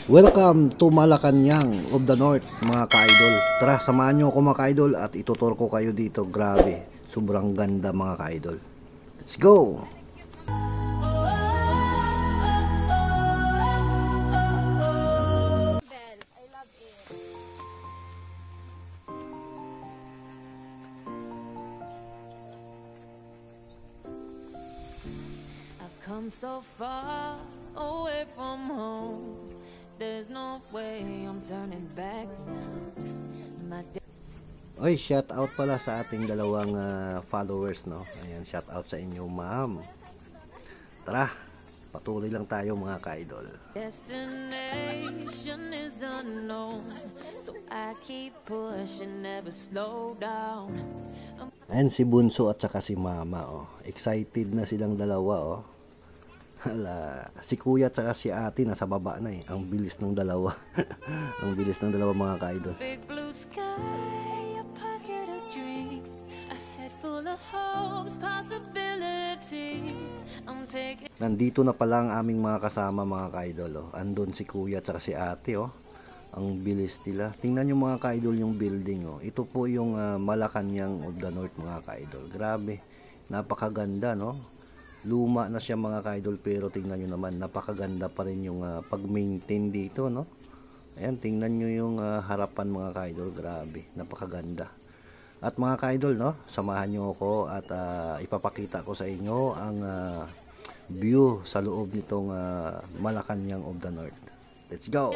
Welcome to Malacanang of the North mga ka-idol. Tara, samahan nyo ako mga ka-idol at itutur ko kayo dito. Grabe, sobrang ganda mga ka-idol. Let's go! I've come so far away from home. There's no way I'm turning back now. Oy, shout out pala sa ating dalawang followers, no? Ayan, shout out sa inyo, ma'am. Tara, patuloy lang tayo mga ka-idol. Destination is unknown, so I keep pushing, never slow down. Ayan si Bunso at saka si Mama, oh. Excited na silang dalawa, oh. Hala, si Kuya at saka si Ate nasa baba na eh. Ang bilis ng dalawa. Ang bilis ng dalawa mga ka-idol. Big blue sky, a pocket of dreams, a head full of hopes, possibilities. I'm taking. Nandito na pala ang aming mga kasama mga ka-idol, oh. Andun si Kuya at saka si Ate, oh. Ang bilis nila. Tingnan nyo mga ka-idol yung building, oh. Ito po yung Malacanang of the North mga ka-idol. Grabe, napakaganda, no? Luma na siya mga ka-idol, pero tingnan nyo naman, napakaganda pa rin yung pag-maintain dito, no? Ayan, tingnan nyo yung harapan mga ka-idol. Grabe, napakaganda. At mga ka-idol, no, samahan nyo ako at ipapakita ko sa inyo ang view sa loob nitong Malacanang of the North. Let's go!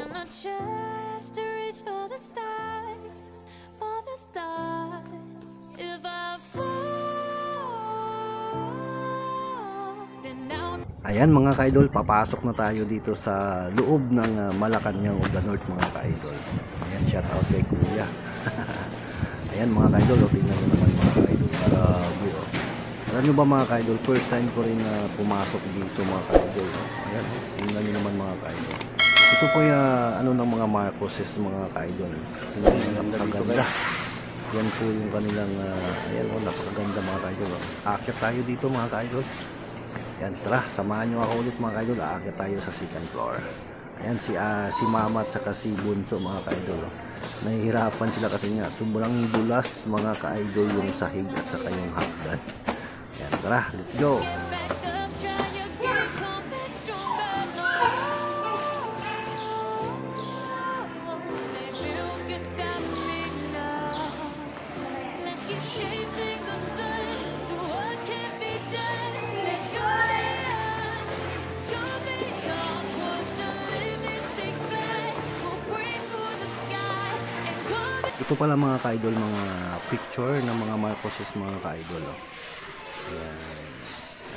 Ayan mga ka-idol, papasok na tayo dito sa loob ng Malacanang of the North mga ka-idol. Ayan, shout out kay Kuya. Ayan mga ka-idol, tingnan nyo naman mga ka-idol. Grabe, oh. Alam nyo ba mga ka-idol, first time ko rin pumasok dito mga ka-idol. Ayan, tingnan nyo naman mga ka-idol. Ito po yung ano ng mga Marcoses mga ka-idol. Tingnan nyo, napakaganda. Yan po yung kanilang, ayan o, napakaganda mga ka-idol. Aakyat tayo dito mga ka-idol. Yan, tara, samahan nyo ako ulit mga ka-idol. Aakyat tayo sa second floor. Ayan, si Mama at saka si Bunso mga ka-idol. Nahihirapan sila kasi nga sobrang dulas mga ka-idol yung sahig at saka yung hagdan. Yan, tara, let's go! Ito pala mga ka-idol, mga picture ng mga Marcoses mga ka-idol, oh. Ayan.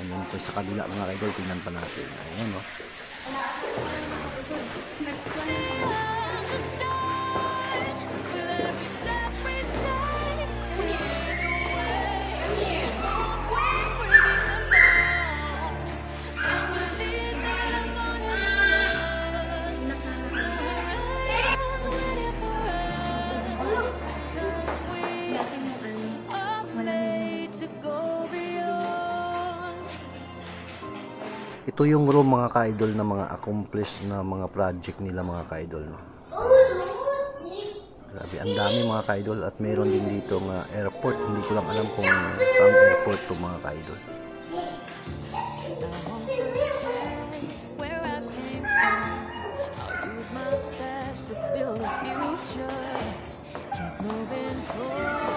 Ayan po sa kabila mga ka-idol, tingnan pa natin. Ayan, oh. Ito yung room mga ka-idol na mga accomplished na mga project nila mga ka-idol, no? Grabe, ang dami mga ka-idol at meron din dito mga airport. Hindi ko lang alam kung saan airport to mga ka-idol. Moving forward.